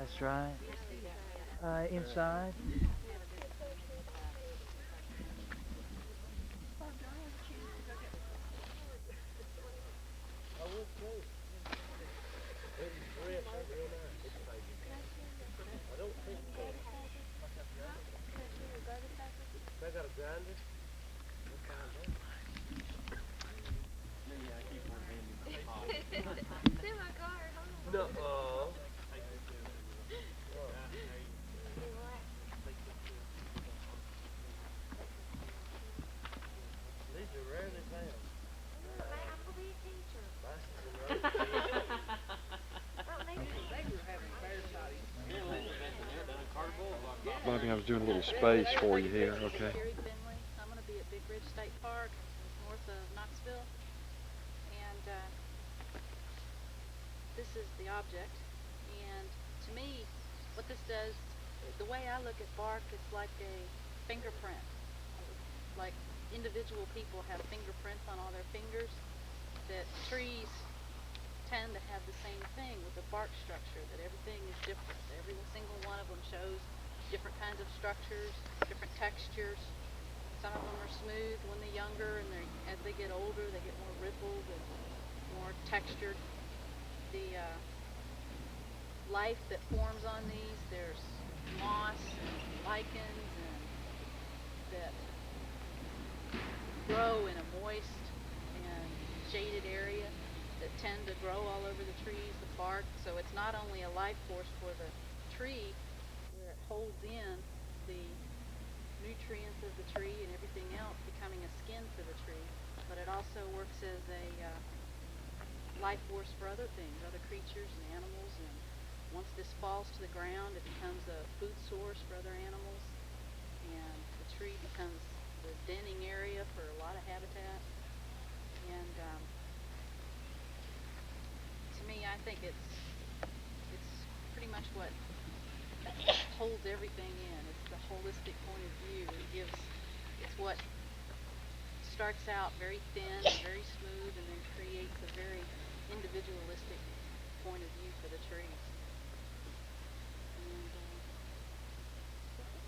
That's right. Inside. Bobby, I was doing a little space for you here, okay?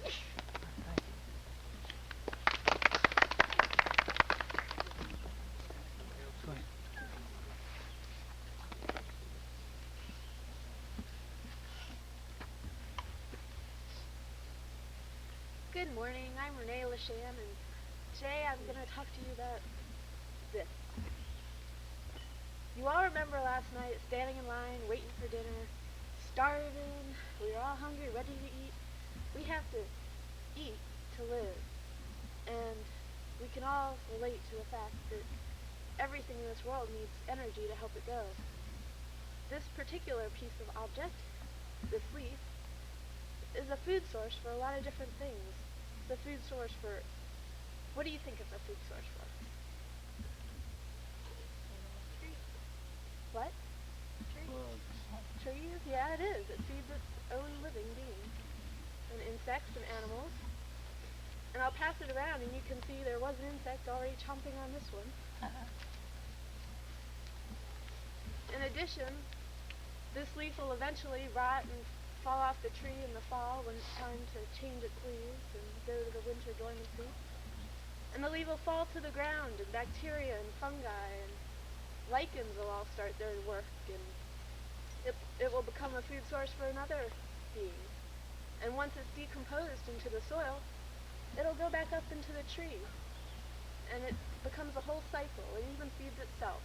Thank you. Go ahead. Good morning. I'm Renee Lasham, and today I'm going to talk to you about this. You all remember last night standing in line, waiting for dinner, starving. We were all hungry, ready to eat. We have to eat to live, and we can all relate to the fact that everything in this world needs energy to help it go. This particular piece of object, this leaf, is a food source for a lot of different things. It's a food source for, what do you think it's a food source for? What? Bugs. Trees? Yeah, it is. It feeds its own living being. And insects and animals. And I'll pass it around and you can see there was an insect already chomping on this one. In addition, this leaf will eventually rot and fall off the tree in the fall when it's time to change its leaves and go to the winter dormancy. And the leaf will fall to the ground, and bacteria and fungi and lichens will all start their work, and it will become a food source for another being. And once it's decomposed into the soil, it'll go back up into the tree, and it becomes a whole cycle. It even feeds itself.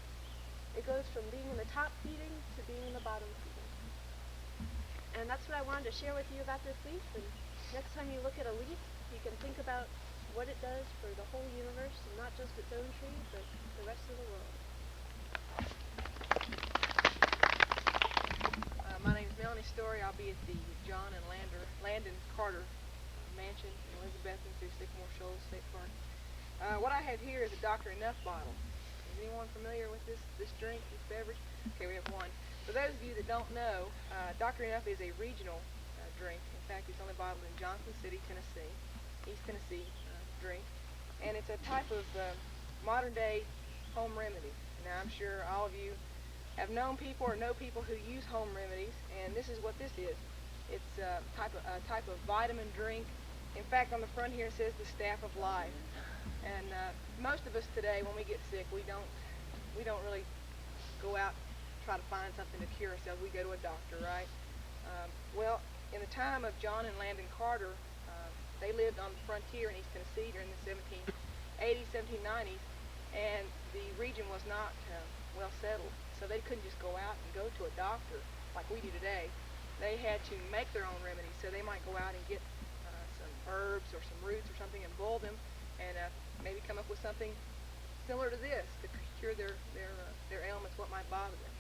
It goes from being in the top feeding to being in the bottom feeding. And that's what I wanted to share with you about this leaf. And next time you look at a leaf, you can think about what it does for the whole universe, and not just its own tree, but the rest of the world. My name is Melanie Story. I'll be at the John and Landon Carter Mansion in Elizabethton through Sycamore Shoals State Park. What I have here is a Dr. Enough bottle. Is anyone familiar with this drink, this beverage? Okay, we have one. For those of you that don't know, Dr. Enough is a regional drink. In fact, it's only bottled in Johnson City, Tennessee, East Tennessee drink. And it's a type of modern day home remedy. Now, I'm sure all of you have known people or know people who use home remedies, and this is what this is. It's a type of vitamin drink. In fact, on the front here it says the staff of life. And most of us today, when we get sick, we don't really go out and try to find something to cure ourselves. We go to a doctor, right? Well, in the time of John and Landon Carter, they lived on the frontier in East Tennessee during the 1780s, 1790s, and the region was not well settled, so they couldn't just go out and go to a doctor like we do today. They had to make their own remedies, so they might go out and get some herbs or some roots or something and boil them, and maybe come up with something similar to this to cure their ailments, what might bother them.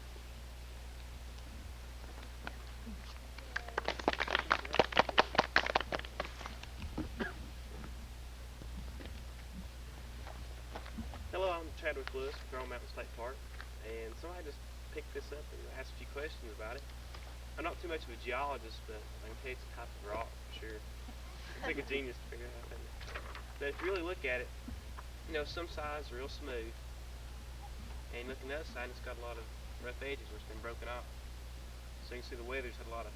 Hello, I'm Chadwick Lewis from Grand Mountain State Park, and somebody just picked this up and asked a few questions about it. I'm not too much of a geologist, but I can tell you it's a type of rock for sure. It took a genius to figure it out, didn't it? But if you really look at it, some sides are real smooth, and look on the other side, it's got a lot of rough edges where it's been broken off. So you can see the weather's had a lot of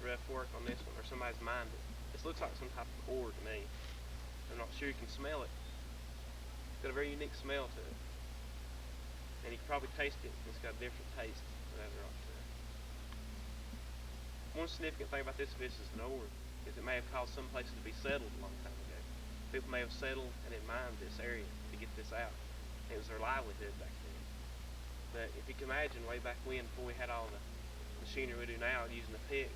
rough work on this one, or somebody's mined it. This looks like some type of ore to me. I'm not sure you can smell it. It's got a very unique smell to it. And you can probably taste it. It's got a different taste than other rocks there. One significant thing about this fish is an ore is it may have caused some places to be settled a long time ago. People may have settled and then mined this area to get this out. It was their livelihood back then. But if you can imagine way back when, before we had all the machinery we do now, using a pick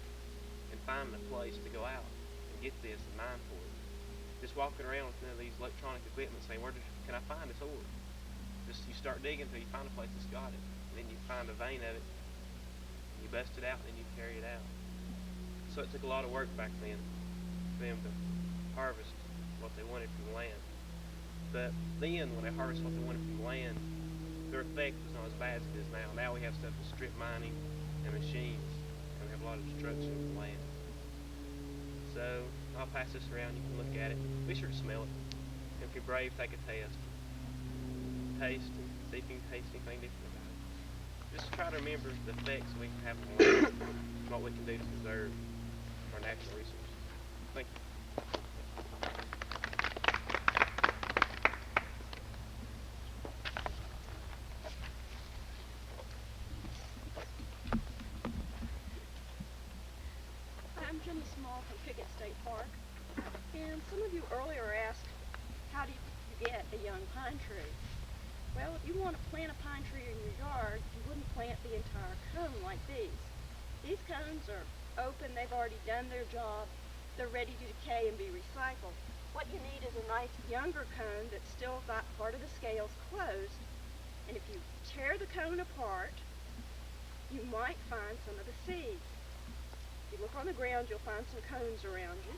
and finding a place to go out and get this and mine for it. Just walking around with none of these electronic equipment saying, can I find this ore? Just you start digging until you find a place that's got it. And then you find a vein of it, and you bust it out, and then you carry it out. So it took a lot of work back then for them to harvest what they wanted from the land. But then, when they harvested what they wanted from the land, their effect was not as bad as it is now. Now we have stuff with strip mining and machines, and we have a lot of destruction of the land. So I'll pass this around. You can look at it. Be sure to smell it. And if you're brave, take a test. Taste and see if you can taste anything different about it. Just try to remember the effects we can have on the land and what we can do to preserve our natural resources. Thank you. I'm Jenny Small from Pickett State Park, and some of you earlier asked, how do you get a young pine tree? Well, if you want to plant a pine tree in your yard, you wouldn't plant the entire cone like these. These cones are open, they've already done their job, they're ready to decay and be recycled. What you need is a nice younger cone that's still got part of the scales closed, and if you tear the cone apart, you might find some of the seeds. If you look on the ground, you'll find some cones around you.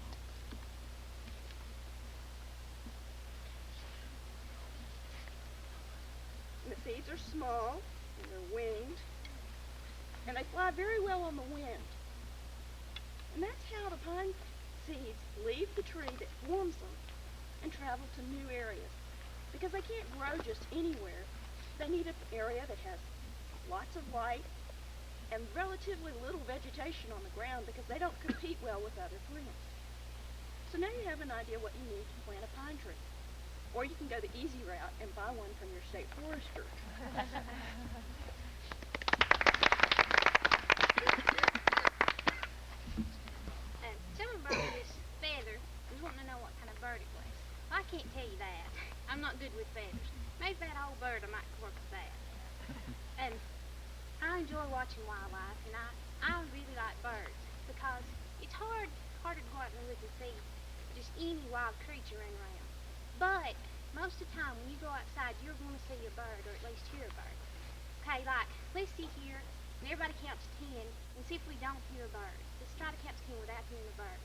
And the seeds are small, and they're winged, and they fly very well on the wind. And that's how the pine seeds leave the tree that forms them and travel to new areas. Because they can't grow just anywhere. They need an area that has lots of light and relatively little vegetation on the ground because they don't compete well with other plants. So now you have an idea what you need to plant a pine tree. Or you can go the easy route and buy one from your state forester. Someone brought me this feather. I was wanting to know what kind of bird it was. Well, I can't tell you that. I'm not good with feathers. Maybe that old bird I might work with that. And I enjoy watching wildlife, and I really like birds because it's harder to go out and look and see just any wild creature running around. But most of the time when you go outside, you're going to see a bird, or at least hear a bird. Okay, like, let's sit here, and everybody counts 10, and see if we don't hear a bird. Let's try to count to 10 without hearing a bird.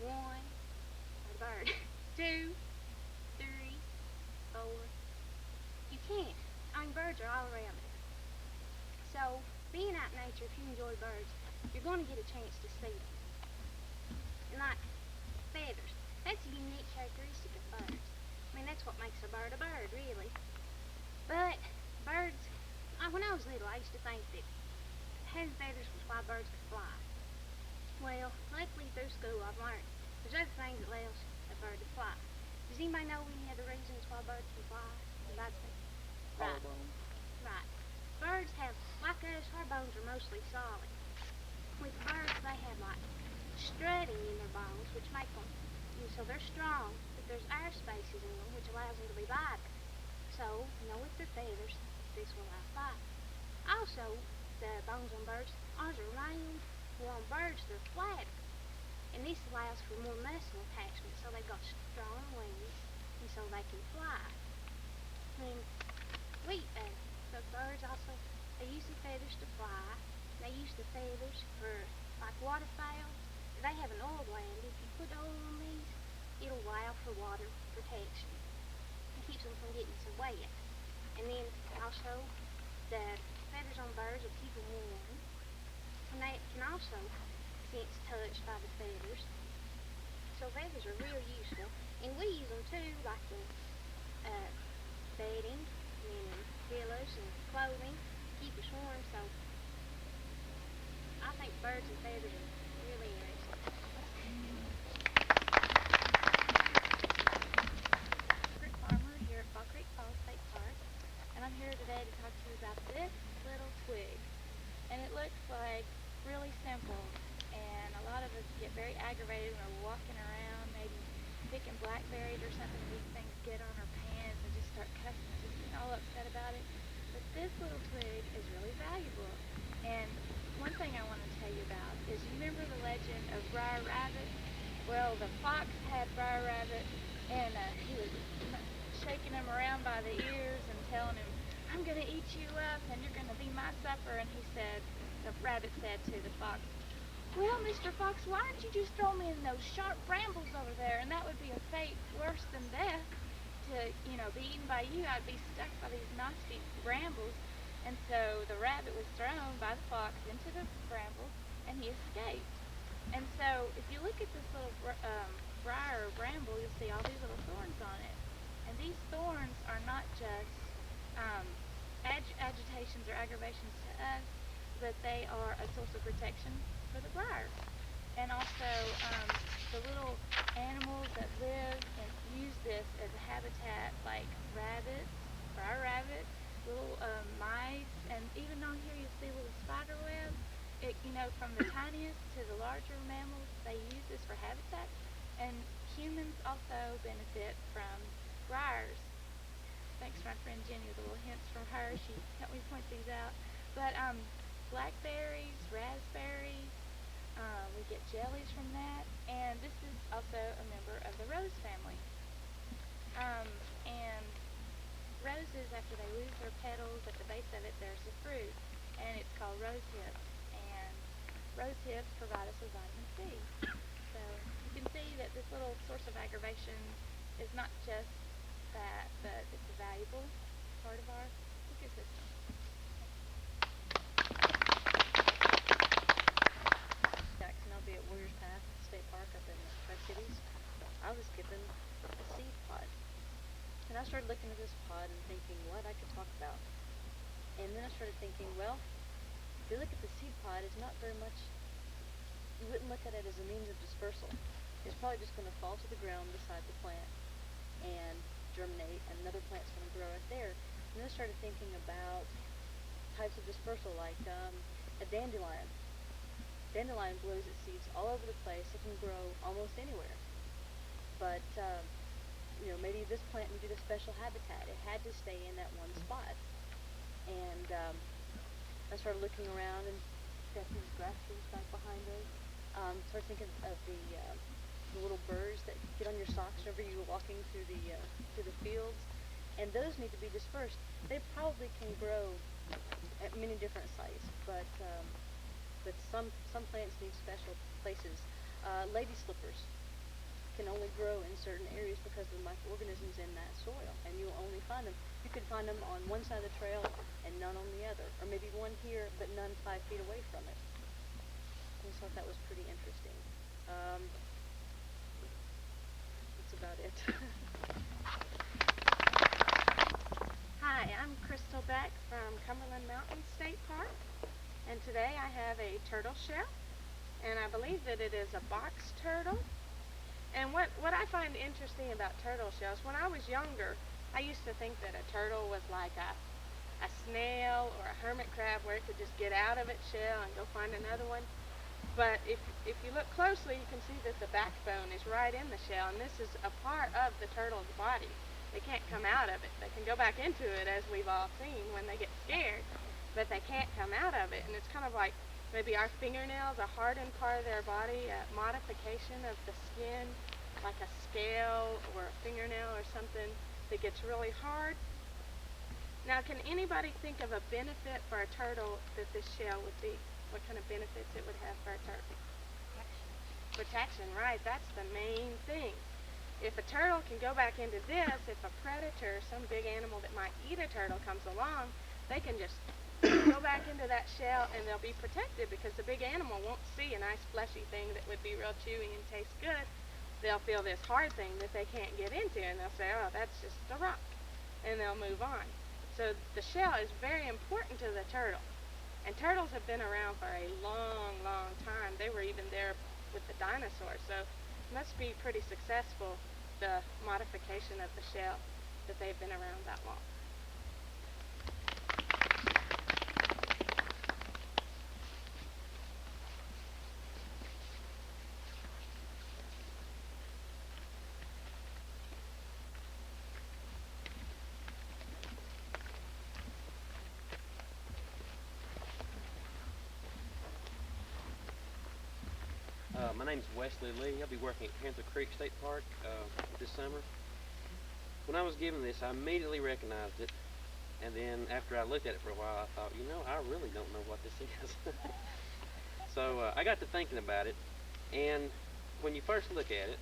1, not a bird. 2, 3, 4. You can't. I mean, birds are all around there. So, being out in nature, if you enjoy birds, you're going to get a chance to see them. And like feathers, that's a unique characteristic of birds. I mean, that's what makes a bird, really. But birds, when I was little, I used to think that having feathers was why birds could fly. Well, luckily through school I've learned there's other things that allows a bird to fly. Does anybody know any other reasons why birds can fly? Besides that? Right. Right. Birds have, like us, our bones are mostly solid. With birds, they have like strutting in their bones, which make them, so they're strong, but there's air spaces in them, which allows them to be lighter. So, with their feathers, this will allow flight. Also, the bones on birds, ours are round, while on birds they're flatter. And this allows for more muscle attachment, so they've got strong wings, and so they can fly. And the birds also, they use the feathers to fly. They use the feathers for, like waterfowl. They have an oil gland. If you put oil on these, it'll allow for water protection. It keeps them from getting so wet. And then also, the feathers on birds will keep them warm. And they can also sense touch by the feathers. So feathers are real useful. And we use them too, like in bedding, and in pillows and clothing, to keep us warm. So I think birds and feathers are really interesting. Creek Farmer here at Fall Creek Falls State Park, and I'm here today to talk to you about this little twig. And it looks like really simple, and a lot of us get very aggravated when we're walking around, maybe picking blackberries or something, and these things get on our pants and just start cussing, just getting all upset about it. But this little twig is really valuable. And one thing I want to tell you about is, you remember the legend of Briar Rabbit? Well, the fox had Briar Rabbit, and he was shaking him around by the ears and telling him, "I'm going to eat you up, and you're going to be my supper." And the rabbit said to the fox, "Well, Mr. Fox, why don't you just throw me in those sharp brambles over there, and that would be a fate worse than death to, be eaten by you. I'd be stuck by these nasty brambles." And so the rabbit was thrown by the fox into the brambles, and he escaped. And so if you look at this little briar or bramble, you'll see all these little thorns on it. And these thorns are not just agitations or aggravations to us, but they are a source of protection for the briar. And also, the little animals that live and use this as a habitat, like rabbits, briar rabbits, little mice, and even on here you see little spider web. From the tiniest to the larger mammals, they use this for habitat. And humans also benefit from briars. Thanks to my friend Jenny with the little hints from her. She helped me point these out. But blackberries, raspberries, we get jellies from that. And this is also a member of the rose family. And roses, after they lose their petals, at the base of it there's the fruit, and it's called rose hips. And rose hips provide us with vitamin C. So you can see that this little source of aggravation is not just that, but it's a valuable part of our ecosystem. Jackson, I'll be at Warriors Path State Park up in the Tri-Cities. I was given a seed pod. And I started looking at this pod and thinking what I could talk about. And then I started thinking, well, if you look at the seed pod, it's not very much, you wouldn't look at it as a means of dispersal. It's probably just going to fall to the ground beside the plant and germinate, and another plant's going to grow right there. And then I started thinking about types of dispersal, like a dandelion. Dandelion blows its seeds all over the place. It can grow almost anywhere. But, maybe this plant needed a special habitat. It had to stay in that one spot. And I started looking around, and got these grass trees back behind us. Started thinking of the little birds that get on your socks whenever you're walking through the fields. And those need to be dispersed. They probably can grow at many different sites, but some plants need special places. Lady slippers can only grow in certain areas because of the microorganisms in that soil, and you'll only find them. You could find them on one side of the trail and none on the other, or maybe one here but none 5 feet away from it. I just thought that was pretty interesting. That's about it. Hi, I'm Crystal Beck from Cumberland Mountain State Park, And today I have a turtle shell, and I believe that it is a box turtle. And what I find interesting about turtle shells, when I was younger, I used to think that a turtle was like a snail or a hermit crab where it could just get out of its shell and go find another one. But if you look closely, you can see that the backbone is right in the shell, and this is a part of the turtle's body. They can't come out of it. They can go back into it, as we've all seen, when they get scared, but they can't come out of it. And it's kind of like maybe our fingernails, a hardened part of their body, a modification of the skin, like a scale or a fingernail or something that gets really hard. Now, can anybody think of a benefit for a turtle that this shell would be? What kind of benefits it would have for a turtle? Protection, right? That's the main thing. If a turtle can go back into this, if a predator, some big animal that might eat a turtle comes along, they can just go back into that shell and they'll be protected because the big animal won't see a nice fleshy thing that would be real chewy and taste good. They'll feel this hard thing that they can't get into and they'll say, oh, that's just a rock, and they'll move on. So the shell is very important to the turtle. And turtles have been around for a long, long time. They were even there with the dinosaurs. So it must be pretty successful, the modification of the shell, that they've been around that long. My name's Wesley Lee. I'll be working at Panther Creek State Park this summer. When I was given this, I immediately recognized it, and then after I looked at it for a while, I thought, I really don't know what this is. So I got to thinking about it, and when you first look at it,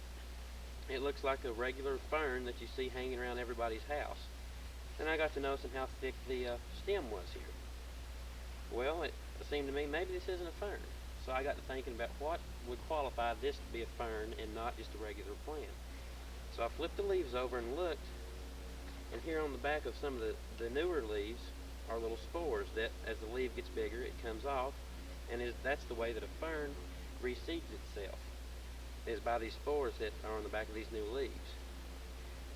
it looks like a regular fern that you see hanging around everybody's house. Then I got to noticing how thick the stem was here. Well, it seemed to me maybe this isn't a fern. So I got to thinking about what would qualify this to be a fern and not just a regular plant. So I flipped the leaves over and looked, and here on the back of some of the newer leaves are little spores that as the leaf gets bigger it comes off, and that's the way that a fern reseeds itself, is by these spores that are on the back of these new leaves.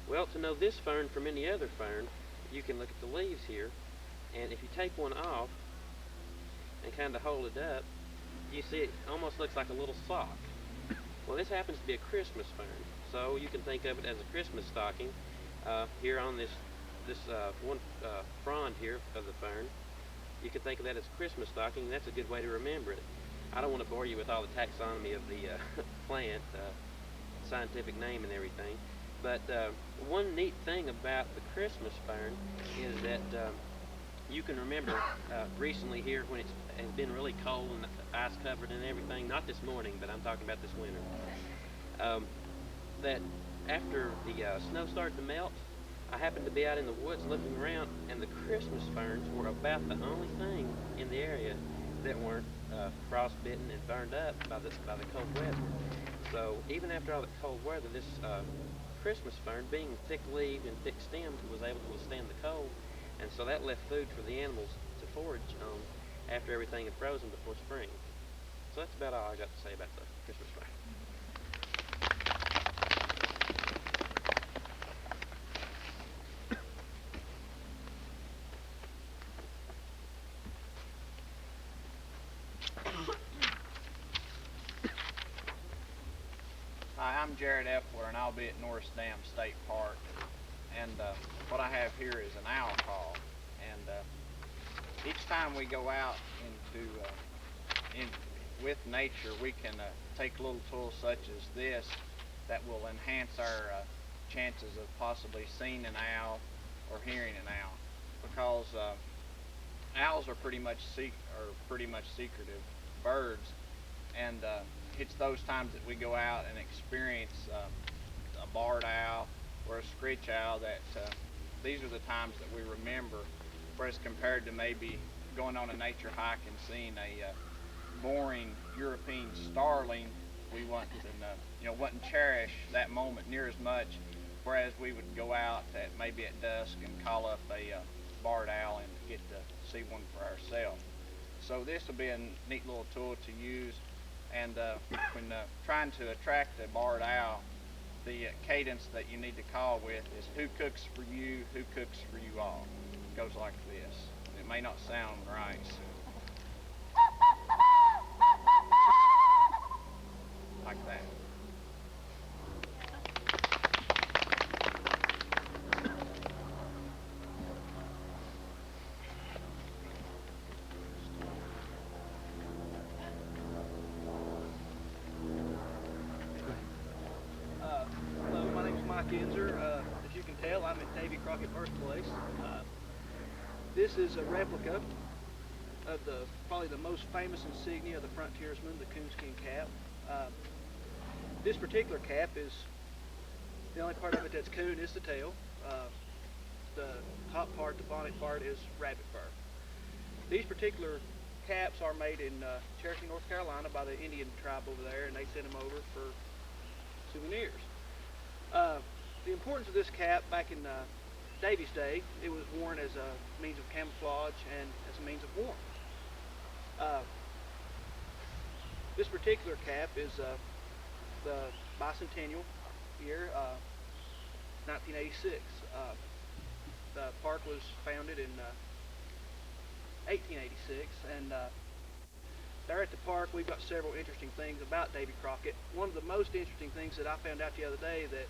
Well, to know this fern from any other fern, you can look at the leaves here, and if you take one off and kind of hold it up, you see it almost looks like a little sock. Well, this happens to be a Christmas fern, so you can think of it as a Christmas stocking. Here on this one frond here of the fern, you can think of that as a Christmas stocking, and that's a good way to remember it. I don't want to bore you with all the taxonomy of the plant, scientific name and everything, but one neat thing about the Christmas fern is that you can remember recently here when it has been really cold and ice covered and everything, not this morning, but I'm talking about this winter, that after the snow started to melt, I happened to be out in the woods looking around, and the Christmas ferns were about the only thing in the area that weren't frostbitten and burned up by the cold weather. So even after all the cold weather, this Christmas fern, being thick-leaved and thick-stemmed, was able to withstand the cold, and so that left food for the animals to forage on after everything had frozen before spring. So that's about all I got to say about the Christmas fern. Hi, I'm Jared Epler, and I'll be at Norris Dam State Park. And what I have here is an owl call. And each time we go out with nature, we can take little tools such as this that will enhance our chances of possibly seeing an owl or hearing an owl, because owls are pretty much secretive birds, and it's those times that we go out and experience a barred owl or a screech owl that these are the times that we remember, whereas compared to maybe going on a nature hike and seeing a boring European starling, we wouldn't cherish that moment near as much, whereas we would go out maybe at dusk and call up a barred owl and get to see one for ourselves. So this will be a neat little tool to use. And when trying to attract a barred owl, the cadence that you need to call with is who cooks for you, who cooks for you all. It goes like this. It may not sound right. Like that. Hello, my name is Mike Enzer. As you can tell, I'm at Davy Crockett birthplace. This is a replica of probably the most famous insignia of the frontiersman, the coonskin cap. This particular cap is the only part of it that's coon is the tail. The top part, the bonnet part, is rabbit fur. These particular caps are made in Cherokee, North Carolina by the Indian tribe over there, and they send them over for souvenirs. The importance of this cap back in Davy's day, it was worn as a means of camouflage and as a means of warmth. This particular cap is the bicentennial year, 1986. The park was founded in 1886, and there at the park we've got several interesting things about Davy Crockett. One of the most interesting things that I found out the other day, that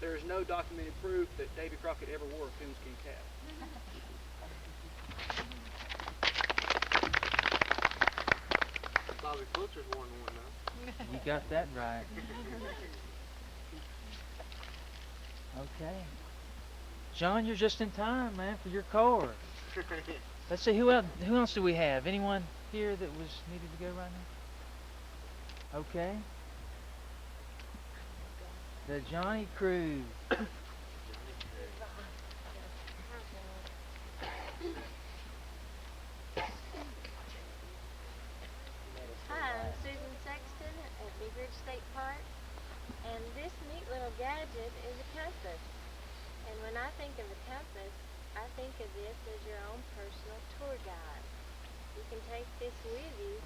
there is no documented proof that Davy Crockett ever wore a coonskin cap. Bobby Fulcher's worn one though. You got that right. Okay. John, you're just in time, man, for your car. Let's see, who else do we have? Anyone here that was needed to go right now? Okay. The Johnny Crew. Hi, I'm Susan Sexton at Big Ridge State Park, and this neat little gadget is a compass. And when I think of a compass, I think of this as your own personal tour guide. You can take this with you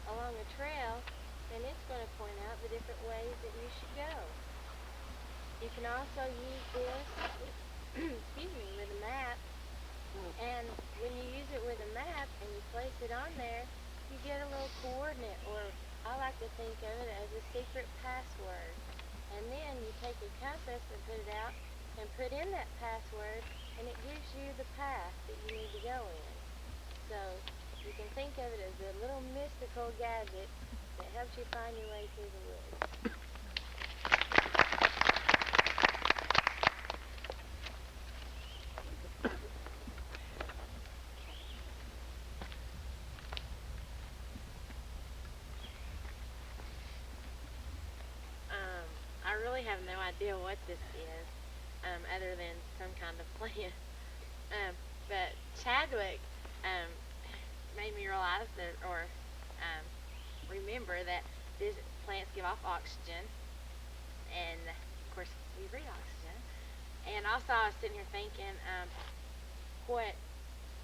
along a trail, and it's going to point out the different ways that you should go. You can also use this, excuse me, with a map, and when you use it with a map and you place it on there, you get a little coordinate, or I like to think of it as a secret password. And then you take your compass and put it out and put in that password, and it gives you the path that you need to go in. So you can think of it as a little mystical gadget that helps you find your way through the woods. I really have no idea what this is, other than some kind of plant. But Chadwick made me realize that, or remember that these plants give off oxygen, and of course we breathe oxygen. And also I was sitting here thinking,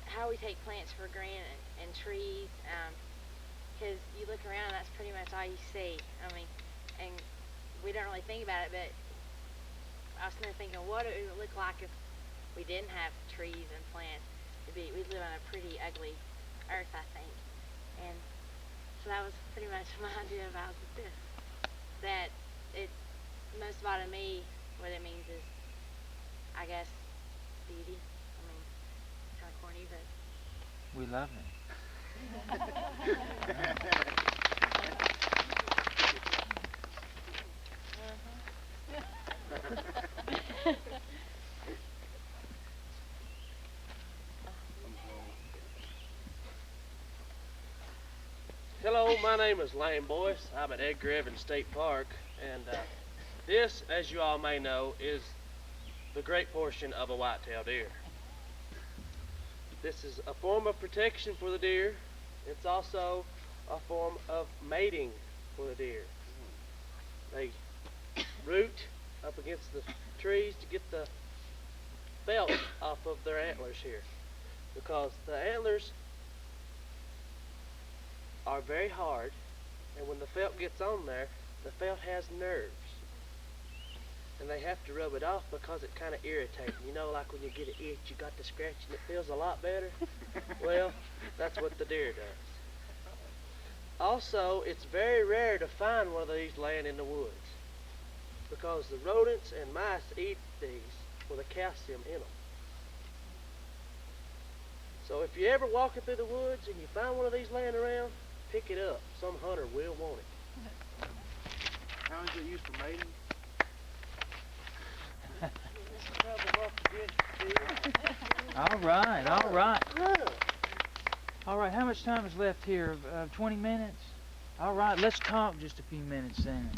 how we take plants for granted, and trees, because you look around, that's pretty much all you see. I mean, and we don't really think about it, but I was sitting there thinking, what it would look like if we didn't have trees and plants. We'd live on a pretty ugly earth, I think. And so that was pretty much my idea about this. That it, most of all to me, what it means is, I guess, beauty. I mean, kind of corny, but We love it. Hello, my name is Lane Boyce. I'm at Edgar Evans State Park, and this, as you all may know, is the great portion of a white-tailed deer. This is a form of protection for the deer. It's also a form of mating for the deer. They root up against the trees to get the felt off of their antlers here, because the antlers are very hard, and when the felt gets on there, the felt has nerves. And they have to rub it off because it kind of irritates. You know, like when you get an itch, you got to scratch and it feels a lot better? Well, that's what the deer does. Also, it's very rare to find one of these laying in the woods because the rodents and mice eat these for the calcium in them. So if you're ever walking through the woods and you find one of these laying around, pick it up. Some hunter will want it. How is it used for mating? All right, all right. All right, how much time is left here? 20 minutes? All right, let's talk just a few minutes then.